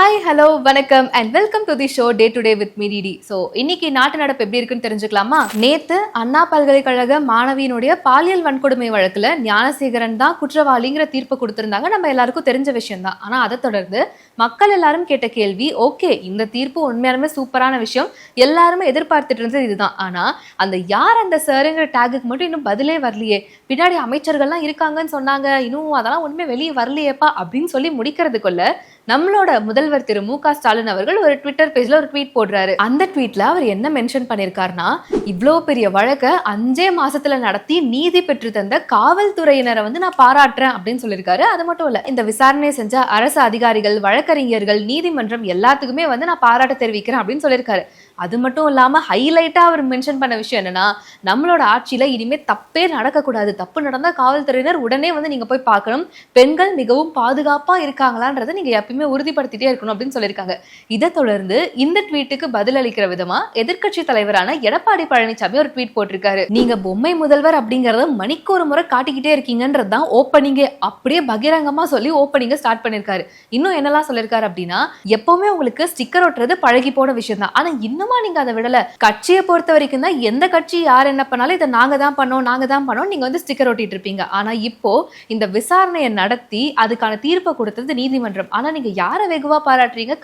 Hi hello வணக்கம் and welcome to the show day to day with me DD. So இன்னைக்கு நாட்டு நடப்பு எப்படி இருக்குன்னு தெரிஞ்சுக்கலாமா? நேத்து அண்ணா பல்கலைக்கழக மாணவியினுடைய பாலியல் வன்கொடுமை வழக்குல ஞானசேகரன் தான் குற்றவாளிங்கிற தீர்ப்பு கொடுத்திருந்தாங்க. நம்ம எல்லாருக்கும் தெரிஞ்ச விஷயம் தான். ஆனா அதை தொடர்ந்து மக்கள் எல்லாரும் கேட்ட கேள்வி, ஓகே இந்த தீர்ப்பு உண்மையாலுமே சூப்பரான விஷயம், எல்லாருமே எதிர்பார்த்துட்டு இருந்தது இதுதான். ஆனா அந்த யார் அந்த சாருங்கிற டேகுக்கு மட்டும் இன்னும் பதிலே வரலையே, பின்னாடி அமைச்சர்கள்லாம் இருக்காங்கன்னு சொன்னாங்க, இன்னும் அதெல்லாம் உண்மை வெளியே வரலையேப்பா அப்படின்னு சொல்லி முடிக்கிறதுக்குள்ள நம்மளோட முதல்வர் திரு மு க ஸ்டாலின் அவர்கள் ஒரு ட்விட்டர் பேஜ்ல ஒரு ட்வீட் போடுறாரு. அந்த ட்வீட்ல அவர் என்ன மென்ஷன் பண்ணிருக்காருன்னா, இவ்வளோ பெரிய வழக்க 5 மாசத்துல நடத்தி நீதி பெற்று தந்த காவல்துறையினரை நான் பாராட்டுறேன் அப்படின்னு சொல்லியிருக்காரு. அது மட்டும் இல்ல, இந்த விசாரணை செஞ்ச அரசு அதிகாரிகள், வழக்கறிஞர்கள், நீதிமன்றம் எல்லாத்துக்குமே நான் பாராட்ட தெரிவிக்கிறேன் அப்படின்னு சொல்லியிருக்காரு. அது மட்டும் இல்லாம ஹைலைட்டா அவர் மென்ஷன் பண்ண விஷயம் என்னன்னா, நம்மளோட ஆட்சியில இனிமே தப்பே நடக்கக்கூடாது, தப்பு நடந்தா காவல்துறையினர் உடனே நீங்க போய் பார்க்கணும், பெண்கள் மிகவும் பாதுகாப்பா இருக்காங்களான்றதை நீங்க எப்பயுமே உறுதிப்படுத்திட்டே இருக்கணும் அப்படின்னு சொல்லியிருக்காங்க. இதை தொடர்ந்து இந்த ட்வீட்டுக்கு பதில் அளிக்கிற விதமா எதிர்க்கட்சி தலைவரான எடப்பாடி பழனிசாமி ஒரு ட்வீட் போட்டிருக்காரு. நீங்க பொம்மை முதல்வர் அப்படிங்கறத மணிக்கு ஒரு முறை காட்டிக்கிட்டே இருக்கீங்கன்றதுதான் ஓப்பனிங்கே, அப்படியே பகிரங்கமா சொல்லி ஓப்பனிங்க ஸ்டார்ட் பண்ணிருக்காரு. இன்னும் என்னெல்லாம் சொல்லிருக்காரு அப்படின்னா, எப்பவுமே உங்களுக்கு ஸ்டிக்கர் ஒட்டுறது பழகி போன விஷயம் தான், ஆனா இன்னும் நீங்க அதை விடல. கட்சியை பொறுத்த வரைக்கும் தான் எந்த கட்சி யார் என்ன பண்ணாலும் இதை நாங்க தான் பண்ணோம் நீங்க ஸ்டிக்கர் ஒட்டிட்டு இருப்பீங்க. ஆனா இப்போ இந்த விசாரணையை நடத்தி அதுக்கான தீர்ப்பை கொடுத்தது நீதிமன்றம். ஆனா நீங்க யாரை வெகுவா பாராட்டுறீங்க?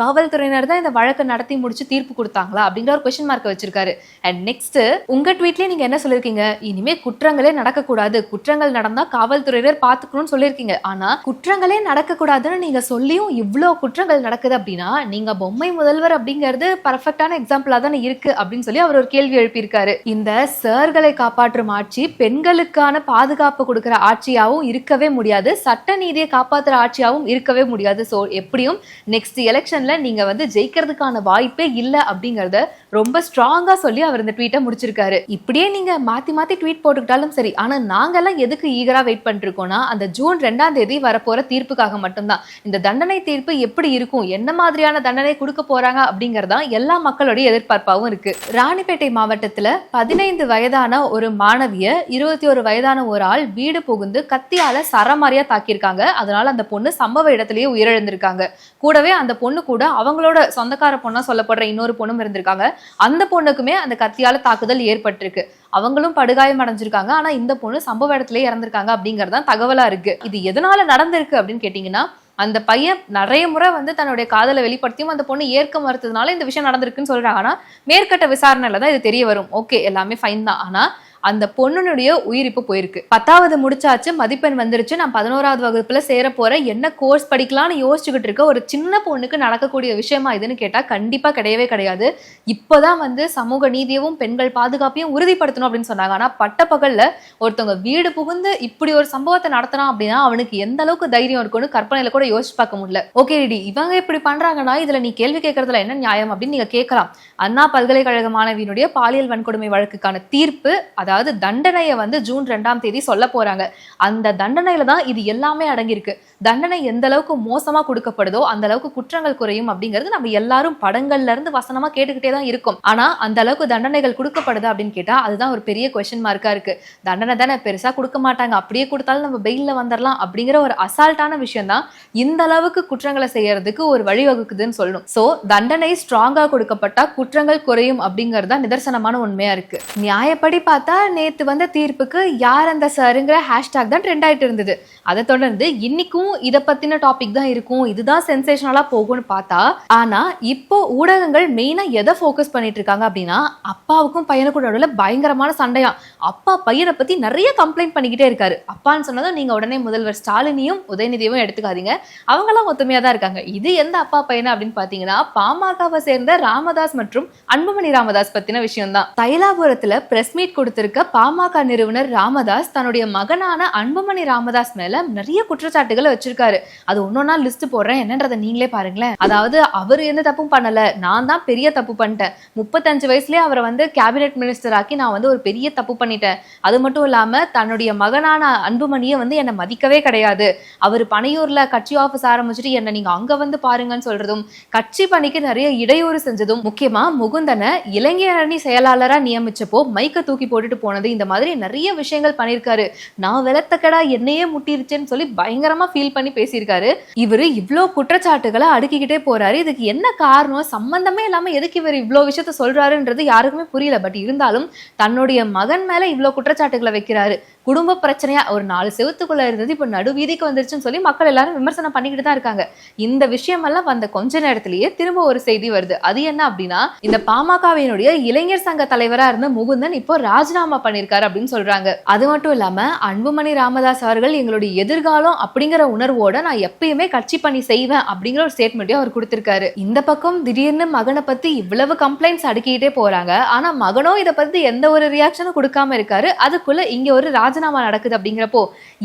காவல்துறையினர் தான் இந்த வழக்கை நடத்தி முடிச்சு தீர்ப்பு கொடுத்தாங்களா அப்படிங்கிற ஒரு கொஸ்டின் மார்க் வச்சிருக்காரு. அண்ட் நெக்ஸ்ட் உங்க ட்வீட்லயே நீங்க என்ன சொல்லிருக்கீங்க, இனிமே குற்றங்களே நடக்கக்கூடாது, குற்றங்கள் நடந்தா காவல்துறையினர் பாத்துக்கணும்னு சொல்லியிருக்கீங்க. ஆனா குற்றங்களே நடக்கக்கூடாதுன்னு நீங்க சொல்லியும் இவ்வளவு குற்றங்கள் நடக்குது அப்படின்னா, நீங்க பொம்மை முதல்வர் அப்படிங்கிறது பர்ஃபெக்டான எக்ஸாம்பிளா தானே இருக்கு அப்படின்னு சொல்லி அவர் ஒரு கேள்வி எழுப்பியிருக்காரு. இந்த சார்களை காப்பாற்றும் ஆட்சி பெண்களுக்கான பாதுகாப்பு கொடுக்கிற ஆட்சியாவும் இருக்கவே முடியாது, சட்ட நீதியை காப்பாற்றுற ஆட்சியாவும் இருக்கவே முடியாது. ஸோ எப்படியும் நெக்ஸ்ட் எலெக்ஷன்ல நீங்க ஜெயிக்கிறதுக்கான வாய்ப்பே இல்லை அப்படிங்கறத ரொம்ப ஸ்ட்ராங்கா சொல்லி அவர் இந்த ட்வீட்டை முடிச்சிருக்காரு. இப்படியே நீங்க மாத்தி மாத்தி ட்வீட் போட்டுக்கிட்டாலும் சரி, ஆனா நாங்கெல்லாம் எதுக்கு ஈகரா வெயிட் பண்ணிட்டு இருக்கோம்னா, அந்த ஜூன் 2ஆம் தேதி வரப்போற தீர்ப்புக்காக மட்டும்தான். இந்த தண்டனை தீர்ப்பு எப்படி இருக்கும், என்ன மாதிரியான தண்டனை கொடுக்க போறாங்க அப்படிங்கறதா எல்லா மக்களுடைய எதிர்பார்ப்பாகவும் இருக்கு. ராணிப்பேட்டை மாவட்டத்துல 15 வயதான ஒரு மாணவிய 21 வயதான ஒரு ஆள் வீடு புகுந்து கத்தியால சரமாரியா தாக்கியிருக்காங்க. அதனால அந்த பொண்ணு சம்பவ இடத்திலேயே உயிரிழந்திருக்காங்க. கூடவே அந்த பொண்ணு கூட அவங்களோட சொந்தக்கார பொண்ணா சொல்லப்படுற இன்னொரு பொண்ணும் இருந்திருக்காங்க. அந்த பொண்ணுக்குமே அந்த கத்தியால தாக்குதல் ஏற்பட்டிருக்கு. அவங்களும் படுகாயம் அடைஞ்சிருக்காங்க. ஆனா இந்த பொண்ணு சம்பவ இடத்திலேயே இறந்திருக்காங்க அப்படிங்கறதான் தகவலா இருக்கு. இது எதனால நடந்திருக்கு அப்படின்னு கேட்டீங்கன்னா, அந்த பையன் நிறைய முறை தன்னுடைய காதலை வெளிப்படுத்தியும் அந்த பொண்ணு ஏற்க மறுத்ததுனால இந்த விஷயம் நடந்திருக்குன்னு சொல்றாங்க. ஆனா மேற்கட்ட விசாரணையில தான் இது தெரிய வரும். ஓகே எல்லாமே ஃபைன் தான், ஆனா அந்த பொண்ணுடைய உயிர் இப்போ போயிருக்கு. 10வது முடிச்சாச்சு, மதிப்பெண் வந்துருச்சு, நான் 11வது வகுப்புல சேர போறேன், என்ன கோர்ஸ் படிக்கலாம்னு யோசிச்சுக்கிட்டு இருக்க ஒரு சின்ன பொண்ணுக்கு நடக்கக்கூடிய விஷயமா இதுன்னு கேட்டா கண்டிப்பா கிடையவே கிடையாது. இப்போதான் சமூக நீதியவும் பெண்கள் பாதுகாப்பையும் உறுதிப்படுத்தணும் அப்படின்னு சொன்னாங்க. ஆனா பட்டப்பகல்ல ஒருத்தவங்க வீடு புகுந்து இப்படி ஒரு சம்பவத்தை நடத்தினான் அப்படின்னா அவனுக்கு எந்த அளவுக்கு தைரியம் இருக்கும்னு கற்பனையில கூட யோசிச்சு பார்க்க முடியல. ஓகே டி, இவங்க இப்படி பண்றாங்கன்னா இதுல நீ கேள்வி கேட்கறதுல என்ன நியாயம் அப்படின்னு நீங்க கேட்கலாம். அண்ணா பல்கலைக்கழக மாணவியினுடைய பாலியல் வன்கொடுமை வழக்குக்கான தீர்ப்பு, அதாவது தண்டனையை ஜூன் 2ஆம் தேதி சொல்ல போறாங்க. அந்த தண்டனையில தான் இது எல்லாமே அடங்கியிருக்கு. தண்டனை எந்த அளவுக்கு மோசமா கொடுக்கப்படுதோ அந்த அளவுக்கு குற்றங்கள் குறையும் அப்படிங்கிறது நம்ம எல்லாரும் படங்கள்ல இருந்து வசனமா கேட்டுக்கிட்டே தான் இருக்கும். ஆனா அந்த அளவுக்கு தண்டனைகள் கொடுக்கப்படுது அப்படின்னு கேட்டா அதுதான் ஒரு பெரிய கொஸ்டின் மார்க்கா இருக்கு. தண்டனை தானே பெருசா கொடுக்க மாட்டாங்க, அப்படியே கொடுத்தாலும் நம்ம பெயில்ல வந்துடலாம் அப்படிங்கிற ஒரு அசால்ட்டான விஷயம் தான் இந்த அளவுக்கு குற்றங்களை செய்யறதுக்கு ஒரு வழிவகுக்குதுன்னு சொல்லணும். சோ தண்டனை ஸ்ட்ராங்கா கொடுக்கப்பட்டா குற்றங்கள் குறையும் அப்படிங்கறதா நிதர்சனமான உண்மையா இருக்கு. நியாயப்படி பார்த்தா நேத்து வந்த தீர்ப்புக்கு யார் அந்த சாருங்கிற ஹேஷ்டாக் தான் ட்ரெண்ட் ஆயிட்டு இருந்தது. அதை தொடர்ந்து இன்னைக்கும் இதை பத்தின டாபிக் தான் இருக்கும், இதுதான் சென்சேஷனலா போகும்னு பார்த்தா, ஆனா இப்போ ஊடகங்கள் மெயினா எதை ஃபோக்கஸ் பண்ணிட்டு இருக்காங்க அப்படின்னா, அப்பாவுக்கும் பையனுக்கும் நடுவுல பயங்கரமான சண்டையா. அப்பா பையனை பத்தி நிறைய கம்ப்ளைண்ட் பண்ணிக்கிட்டே இருக்காரு. அப்பான்னு சொன்னதும் நீங்க உடனே முதல்வர் ஸ்டாலினையும் உதயநிதியவும் எடுத்துக்காதீங்க, அவங்களாம் ஒத்துமையா தான் இருக்காங்க. இது எந்த அப்பா பையனை அப்படின்னு பாத்தீங்கன்னா, பாமகவை சேர்ந்த ராமதாஸ் மற்றும் அன்புமணி ராமதாஸ் பத்தின விஷயம் தான். தைலாபுரத்துல பிரஸ் மீட் கொடுத்திருக்க பாமக நிறுவனர் ராமதாஸ் தன்னுடைய மகனான அன்புமணி ராமதாஸ் மேல நிறைய குற்றச்சாட்டுகளை வச்சிருக்காரு. அது ஒன்னொன்னா லிஸ்ட் போடுறேன், என்னன்றதை நீங்களே பாருங்களேன். அதாவது அவர் எந்த தப்பும் பண்ணல, நான் தான் பெரிய தப்பு பண்ணிட்டேன், 35 வயசுலயே அவரை கேபினெட் மினிஸ்டர் ஆக்கி நான் ஒரு பெரிய தப்பு பண்ணிட்டேன். அது மட்டும் இல்லாம தன்னுடைய மகனான அன்புமணியை என்னை மதிக்கவே கிடையாது, அவர் பனையூர்ல கட்சி ஆபீஸ் ஆரம்பிச்சுட்டு என்ன நீங்க அங்க பாருங்கன்னு சொல்றதும், கட்சி பணிக்கு நிறைய இடையூறு செஞ்சதும், முக்கியமா முகுந்தனை இளைஞர் அணி செயலாளரா நியமிச்சப்போ மைக்க தூக்கி போட்டுட்டு போனது, இந்த மாதிரி நிறைய விஷயங்கள் பண்ணியிருக்காரு. நான் வெளத்தக்கடா என்னையே முட்டிருச்சேன்னு சொல்லி பயங்கரமா ஃபீல் ஃபீல் பண்ணி பேசியிருக்காரு. இவரு இவ்ளோ குற்றச்சாட்டுகளை அடுக்கிக்கிட்டே போறாரு. இதுக்கு என்ன காரணம், சம்பந்தமே இல்லாம எதுக்கு இவர் இவ்ளோ விஷயத்த சொல்றாருன்றது யாருக்குமே புரியல. பட் இருந்தாலும் தன்னுடைய மகன் மேல இவ்ளோ குற்றச்சாட்டுகளை வைக்கிறாரு. குடும்ப பிரச்சனையா ஒரு 4 செவத்துக்குள்ள இருந்தது இப்ப நடுவீதிக்கு வந்துருச்சுன்னு சொல்லி மக்கள் எல்லாரும் விமர்சனம் பண்ணிக்கிட்டு தான் இருக்காங்க. இந்த விஷயம் எல்லாம் வந்த கொஞ்ச நேரத்திலேயே திரும்ப ஒரு செய்தி வருது. அது என்ன அப்படின்னா, இந்த பாமகவினுடைய இளைஞர் சங்க தலைவரா இருந்த முகுந்தன் இப்போ ராஜினாமா பண்ணிருக்காரு அப்படின்னு சொல்றாங்க. அது மட்டும் இல்லாம அன்புமணி ராமதாஸ் அவர்கள் எங்களுடைய எதிர்காலம் அப்படிங்கிற உணர்வோட நான் எப்பயுமே கட்சி பணி செய்வேன் அப்படிங்கிற ஒரு ஸ்டேட்மெண்ட்டையும் அவர் கொடுத்திருக்காரு. இந்த பக்கம் திடீர்னு மகனை பத்தி இவ்வளவு கம்ப்ளைண்ட்ஸ் அடுக்கிட்டே போறாங்க. ஆனா மகனோ இதை பத்தி எந்த ஒரு ரியாக்ஷனும் கொடுக்காம இருக்காரு. அதுக்குள்ள இங்க ஒரு ராஜினாமா நடக்குது அப்படிங்கிறப்போ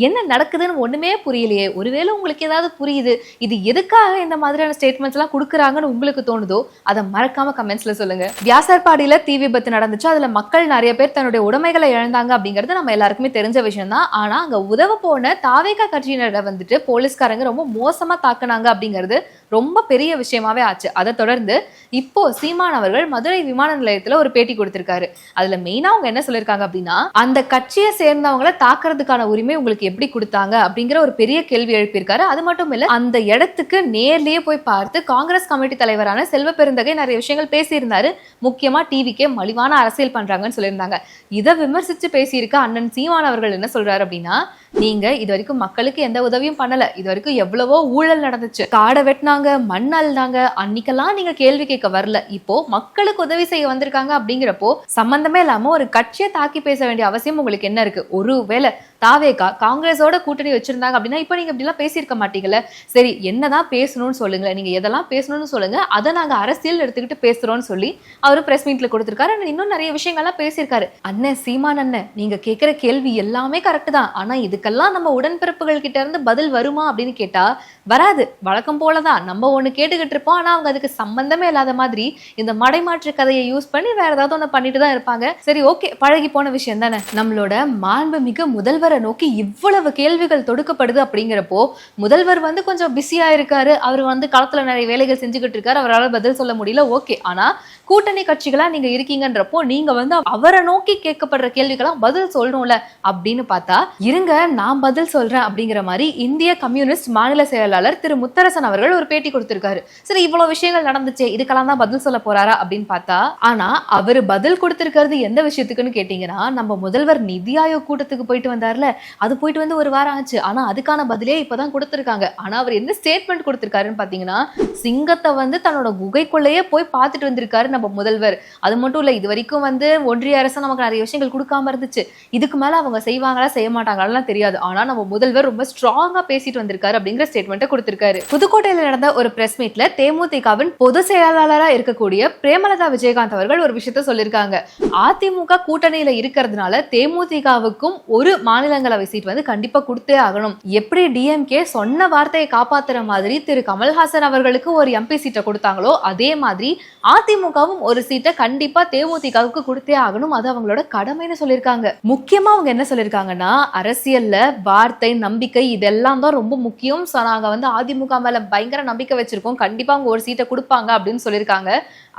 என்ன நடக்குதுன்னு ஒண்ணுமே புரியலையே. ஒருவேளை உங்களுக்கு ஏதாவது புரியுது, இது எதுக்காக இந்த மாதிரியான ஸ்டேட்மெண்ட்ஸ் எல்லாம் கொடுக்குறாங்கன்னு உங்களுக்கு தோணுதோ அதை மறக்காம கமெண்ட்ஸ்ல சொல்லுங்க. வியாசர்பாடியில தீ விபத்து நடந்துச்சு. அதுல மக்கள் நிறைய பேர் தன்னுடைய உடைமைகளை இழந்தாங்க அப்படிங்கிறது நம்ம எல்லாருக்குமே தெரிஞ்ச விஷயம் தான். ஆனா அங்க உதவ போன தாவேகா கட்சியினரை வந்துட்டு போலீஸ்காரங்க ரொம்ப மோசமா தாக்குனாங்க அப்படிங்கிறது ரொம்ப பெரிய விஷயமாவே ஆச்சு. அதை தொடர்ந்து இப்போ சீமான் அவர்கள் மதுரை விமான நிலையத்துல ஒரு பேட்டி கொடுத்திருக்காரு. அதுல மெயினா அவங்க என்ன சொல்லிருக்காங்க அப்படின்னா, அந்த கட்சியை சேர்ந்தவங்களை தாக்குறதுக்கான உரிமை உங்களுக்கு எப்படி கொடுத்தாங்க அப்படிங்கிற ஒரு பெரிய கேள்வி எழுப்பியிருக்காரு. அது மட்டும் இல்ல, அந்த இடத்துக்கு நேர்லயே போய் பார்த்து காங்கிரஸ் கமிட்டி தலைவரான செல்வ பெருந்தகை நிறைய விஷயங்கள் பேசியிருந்தாரு. முக்கியமா டிவிக்கே மலிவான அரசியல் பண்றாங்கன்னு சொல்லியிருந்தாங்க. இதை விமர்சிச்சு பேசியிருக்க அண்ணன் சீமான் அவர்கள் என்ன சொல்றாரு அப்படின்னா, நீங்க இது வரைக்கும் மக்களுக்கு எந்த உதவியும் பண்ணல, இது வரைக்கும் எவ்வளவோ ஊழல் நடந்துச்சு, காடை வெட்டினாங்க, மண் அள்ளினாங்க, அன்னைக்கெல்லாம் நீங்க கேள்வி கேட்க வரல, இப்போ மக்களுக்கு உதவி செய்ய வந்திருக்காங்க அப்படிங்கிறப்போ சம்பந்தமே இல்லாம ஒரு கட்சியை தாக்கி பேச வேண்டிய அவசியம் உங்களுக்கு என்ன இருக்கு? ஒருவேளை தாவேகா காங்கிரஸோட கூட்டணி வச்சிருந்தாங்க அப்படின்னா இப்ப நீங்க இப்படி எல்லாம் பேசியிருக்க மாட்டீங்கல்ல. சரி, என்னதான் பேசணும்னு சொல்லுங்க, நீங்க எதெல்லாம் பேசணும்னு சொல்லுங்க, அதை நாங்க அரசியல் எடுத்துக்கிட்டு பேசுறோம்னு சொல்லி அவரு பிரஸ் மீட்ல கொடுத்திருக்காரு. இன்னும் நிறைய விஷயங்கள்லாம் பேசியிருக்காரு. அண்ணன் சீமான் அண்ணன், நீங்க கேட்கிற கேள்வி எல்லாமே கரெக்ட் தான். ஆனா இதுக்கெல்லாம் நம்ம உடன்பிறப்புகள் கிட்ட இருந்து பதில் வருமா அப்படின்னு கேட்டா வராது. வழக்கம் போலதான் நம்ம ஒண்ணு கேட்டுக்கிட்டு இருப்போம். ஆனா அவங்க அதுக்கு சம்பந்தமே இல்லாத மாதிரி இந்த மடைமாற்று கதையை யூஸ் பண்ணி வேற ஏதாவது ஒண்ணு பண்ணிட்டு தான் இருப்பாங்க. சரி, ஓகே, பழகி போன விஷயம் தானே. நம்மளோட மாண்புமிகு முதல்வரை நோக்கி இவ்வளவு கேள்விகள் தொடுக்கப்படுது அப்படிங்கிறப்போ முதல்வர் வந்து கொஞ்சம் பிஸியா இருக்காரு. அவர் வந்து களத்துல நிறைய வேலைகள் செஞ்சுக்கிட்டு இருக்காரு. அவரால் பதில் சொல்ல முடியல, ஓகே. ஆனா கூட்டணி கட்சிகளா நீங்க இருக்கீங்கன்றப்போ நீங்க வந்து அவரை நோக்கி கேட்கப்படுற கேள்விகளாம் பதில் சொல்லணும்ல அப்படின்னு பார்த்தா, இருங்க நான் பதில் சொல்றேன் அப்படிங்கிற மாதிரி இந்திய கம்யூனிஸ்ட் மாநில செயலாளர் திரு முத்தரசன் அவர்கள் ஒரு பேட்டி கொடுத்திருக்காரு. சரி, இவ்வளவு விஷயங்கள் நடந்துச்சு, இதுக்கெல்லாம் தான் பதில் சொல்ல போறாரா அப்படின்னு பார்த்தா, ஆனா அவரு பதில் கொடுத்திருக்கிறது எந்த விஷயத்துக்குன்னு கேட்டீங்கன்னா, நம்ம முதல்வர் நிதி ஆயோக் கூட்டத்துக்கு போயிட்டு வந்தார்ல, அது போயிட்டு வந்து ஒரு வாரம் ஆச்சு. ஆனா அதுக்கான பதிலே இப்பதான் கொடுத்திருக்காங்க. ஆனா அவர் என்ன ஸ்டேட்மெண்ட் கொடுத்திருக்காருன்னு பாத்தீங்கன்னா, சிங்கத்தை வந்து தன்னோட குகைக்குள்ளேயே போய் பார்த்துட்டு வந்திருக்காரு நம்ம முதல்வர். அது மட்டும் இல்ல, இது வரைக்கும் வந்து ஒன்றிய அரசு நமக்கு நிறைய விஷயங்கள் கொடுக்காம இருந்துச்சு, இதுக்கு மேல அவங்க செய்வாங்களா செய்ய மாட்டாங்களா தெரியாது. ஆனா நம்ம முதல்வர் ரொம்ப ஸ்ட்ராங்கா பேசிட்டு வந்திருக்காரு அப்படிங்கிற ஸ்டேட்மெண்ட்டை கொடுத்திருக்காரு. புதுக்கோட்டையில நடந்த ஒரு பிரஸ் மீட்ல தேமுதிகவின் பொதுச் செயலாளராக இருக்கக்கூடிய பிரேமலதா விஜயகாந்த் அவர்கள் ஒரு விஷயத்த சொல்லியிருக்காங்க. அதிமுக கூட்டணியில இருக்கிறதுனால தேமுதிகவுக்கும் ஒரு மாநிலங்களவை சீட் வந்து கண்டிப்பா கொடுத்தே ஆகணும். எப்படி டிஎம்கே சொன்ன வார்த்தையை காப்பாத்துற மாதிரி திரு கமல்ஹாசன் அவர்களுக்கு ஒரு எம்பி சீட்டை கொடுத்தாங்களோ, அதே மாதிரி அதிமுகவும் ஒரு சீட்டை கண்டிப்பா தேமுதிகவுக்கு கொடுத்தே ஆகணும். அது அவங்களோட கடமைன்னு சொல்லியிருக்காங்க. முக்கியமா அவங்க என்ன சொல்லியிருக்காங்கன்னா, அரசியல்ல வார்த்தை, நம்பிக்கை இதெல்லாம் தான் ரொம்ப முக்கியம். நாங்க வந்து அதிமுக மேல பயங்கர நம்பிக்கை வச்சிருக்கோம், கண்டிப்பா அவங்க ஒரு சீட்டை கொடுப்பாங்க அப்படின்னு சொல்லியிருக்காங்க.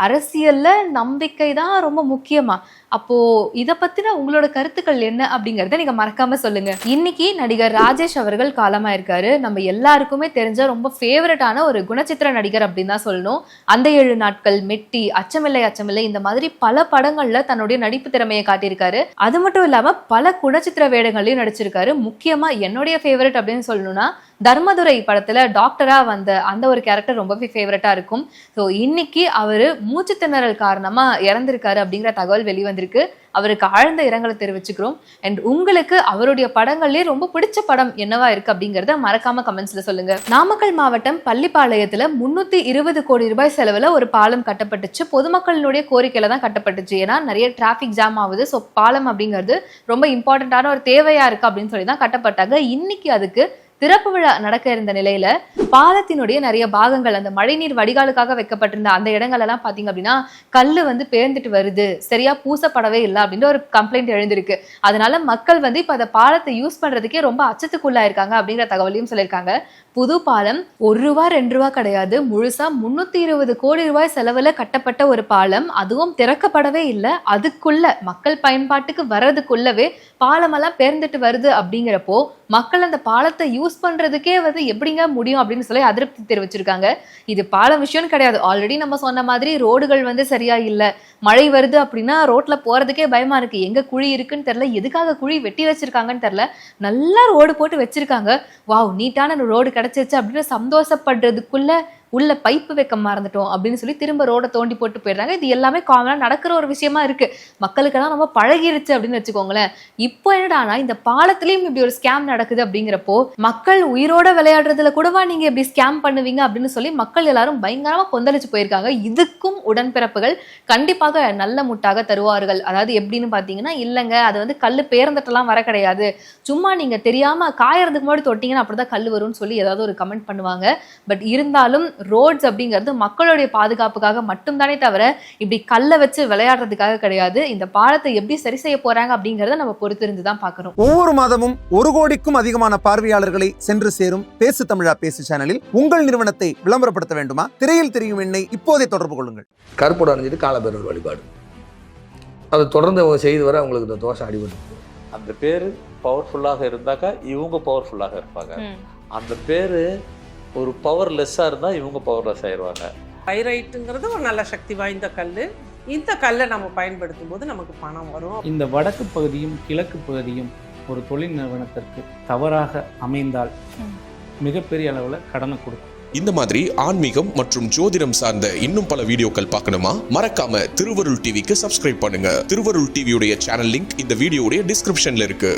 அரசியல்ல நம்பிக்கை தான் ரொம்ப முக்கியமா? அப்போ இத பத்தின உங்களோட கருத்துக்கள் என்ன அப்படிங்கறத நீங்க மறக்காம சொல்லுங்க. இன்னைக்கு நடிகர் ராஜேஷ் அவர்கள் காலமாயிருக்காரு. நம்ம எல்லாருக்குமே தெரிஞ்ச ரொம்ப ஃபேவரட்டான ஒரு குணச்சித்திர நடிகர் அப்படின்னு தான் சொல்லணும். அந்த 7 நாட்கள், மெட்டி, அச்சமில்லை அச்சமில்லை இந்த மாதிரி பல படங்கள்ல தன்னுடைய நடிப்பு திறமையை காட்டியிருக்காரு. அது மட்டும் இல்லாம பல குணச்சித்திர வேடங்களையும் நடிச்சிருக்காரு. முக்கியமா என்னுடைய ஃபேவரட் அப்படின்னு சொல்லணும்னா தர்மதுரை படத்துல டாக்டரா வந்த அந்த ஒரு கேரக்டர் ரொம்பவே ஃபேவரட்டா இருக்கும். ஸோ இன்னைக்கு அவரு மூச்சு திணறல் காரணமா இறந்திருக்காரு அப்படிங்கிற தகவல் வெளிவந்திருக்கு. அவருக்கு ஆழ்ந்த இரங்கலை தெரிவிச்சுக்கிறோம். அண்ட் உங்களுக்கு அவருடைய படங்கள்லயே ரொம்ப பிடிச்ச படம் என்னவா இருக்கு அப்படிங்கறத மறக்காம கமெண்ட்ஸ்ல சொல்லுங்க. நாமக்கல் மாவட்டம் பள்ளிப்பாளையத்துல 320 கோடி ரூபாய் செலவுல ஒரு பாலம் கட்டப்பட்டுச்சு. பொதுமக்களினுடைய கோரிக்கையில தான் கட்டப்பட்டுச்சு. ஏன்னா நிறைய டிராபிக் ஜாம் ஆகுது. ஸோ பாலம் அப்படிங்கிறது ரொம்ப இம்பார்ட்டன்டான ஒரு தேவையா இருக்கு அப்படின்னு சொல்லி தான் கட்டப்பட்டாங்க. இன்னைக்கு அதுக்கு திறப்பு விழா நடக்க இருந்த நிலையில பாலத்தினுடைய நிறைய பாகங்கள், அந்த மழைநீர் வடிகாலுக்காக வைக்கப்பட்டிருந்த அந்த இடங்கள் எல்லாம் பாத்தீங்க அப்படின்னா கல்லு வந்து பேர்ந்துட்டு வருது, சரியா பூசப்படவே இல்லை அப்படின்னு ஒரு கம்ப்ளைண்ட் எழுந்திருக்கு. அதனால மக்கள் வந்து இப்ப அந்த பாலத்தை யூஸ் பண்றதுக்கே ரொம்ப அச்சத்துக்குள்ளா இருக்காங்க அப்படிங்கிற தகவலையும் சொல்லியிருக்காங்க. புது பாலம் ₹1 ₹2 கிடையாது, முழுசா 320 கோடி ரூபாய் செலவுல கட்டப்பட்ட ஒரு பாலம். அதுவும் திறக்கப்படவே இல்லை. அதுக்குள்ள மக்கள் பயன்பாட்டுக்கு வர்றதுக்குள்ளவே பாலம் எல்லாம் பேர்ந்துட்டு வருது அப்படிங்கிறப்போ மக்கள் அந்த பாலத்தை யூஸ் பண்றதுக்கே வந்து எப்படிங்க முடியும் அப்படின்னு சொல்லி அதிருப்தி தெரிவிச்சிருக்காங்க. இது பாலம் விஷயம்னு கிடையாது. ஆல்ரெடி நம்ம சொன்ன மாதிரி ரோடுகள் வந்து சரியா இல்ல. மழை வருது அப்படின்னா ரோட்ல போறதுக்கே பயமா இருக்கு. எங்க குழி இருக்குன்னு தெரியல, எதுக்காக குழி வெட்டி வச்சிருக்காங்கன்னு தெரியல. நல்லா ரோடு போட்டு வச்சிருக்காங்க. வாவ், நீட்டான ரோடு கிடைச்சிருச்சு அப்படின்னு சந்தோஷப்படுறதுக்குள்ள உள்ள பைப்பு வைக்க மறந்துட்டோம் அப்படின்னு சொல்லி திரும்ப ரோட தோண்டி போட்டு போயிடுறாங்க. இது எல்லாமே காமனா நடக்கிற ஒரு விஷயமா இருக்கு. மக்களுக்கெல்லாம் ரொம்ப பழகிருச்சு அப்படின்னு வச்சுக்கோங்களேன். இப்போ என்னடானா இந்த பாலத்திலயும் இப்படி ஒரு ஸ்கேம் நடக்குது அப்படிங்கிறப்போ மக்கள் உயிரோட விளையாடுறதுல கூடவா நீங்க இப்படி ஸ்கேம் பண்ணுவீங்க அப்படின்னு சொல்லி மக்கள் எல்லாரும் பயங்கரமா கொந்தளிச்சு போயிருக்காங்க. இதுக்கும் உடன்பிறப்புகள் கண்டிப்பாக நல்ல முட்டாக தருவார்கள். அதாவது எப்படின்னு பாத்தீங்கன்னா, இல்லைங்க அது வந்து கல்லு பேர்ந்துட்டெல்லாம் வர கிடையாது, சும்மா நீங்க தெரியாம காயறதுக்கு முன்னாடி தொட்டீங்கன்னா அப்படிதான் கல் வரும்னு சொல்லி ஏதாவது ஒரு கமெண்ட் பண்ணுவாங்க. பட் இருந்தாலும் ரோட்ஸ் அப்படிங்கிறது மக்களுடைய பாதுகாப்புக்காக மட்டும்தானே தவிர இப்படி கல்லை வச்சு விளையாடுறதுக்காக கிடையாது. இந்த பாலத்தை எப்படி சரி செய்ய போறாங்க அப்படிங்கறத நம்ம பொறுத்திருந்து தான் பார்க்கணும். ஒவ்வொரு மாதமும் 1 கோடிக்கும் அதிகமான பார்வையாளர்களை சென்று சேரும் பேசு தமிழா பேசு சேனலில் உங்கள் நிறுவனத்தை விளம்பரப்படுத்த வேண்டுமா? திரையில் தெரியும் எண்ணை இப்போதே தொடர்பு கொள்ளுங்கள். கருப்போடு அணிஞ்சிட்டு காலபைரவர் வழிபாடு, அதை தொடர்ந்து அவங்க செய்து வர அவங்களுக்கு இந்த தோஷம் அடிபடும். அந்த பேர் பவர்ஃபுல்லாக இருந்தாக்கா இவங்க பவர்ஃபுல்லாக இருப்பாங்க. அந்த பேர் ஒரு பவர்லெஸ்ஸாக இருந்தால் இவங்க பவர்லெஸ் ஆயிடுவாங்க. பைரைட்டுங்கிறது ஒரு நல்ல சக்தி வாய்ந்த கல். இந்த கல்லை நம்ம பயன்படுத்தும் போது நமக்கு பணம் வரும். இந்த வடக்கு பகுதியும் கிழக்கு பகுதியும் ஒரு தொழில் நிறுவனத்திற்கு தவறாக அமைந்தால் மிகப்பெரிய அளவில் கடனை கொடுக்கும். இந்த மாதிரி ஆன்மீகம் மற்றும் ஜோதிடம் சார்ந்த இன்னும் பல வீடியோக்கள் பார்க்கணுமா? மறக்காம திருவருள் டிவிக்கு சப்ஸ்கிரைப் பண்ணுங்க. திருவருள் டிவியுடைய சேனல் லிங்க் இந்த வீடியோடைய டிஸ்கிரிப்ஷன்ல இருக்கு.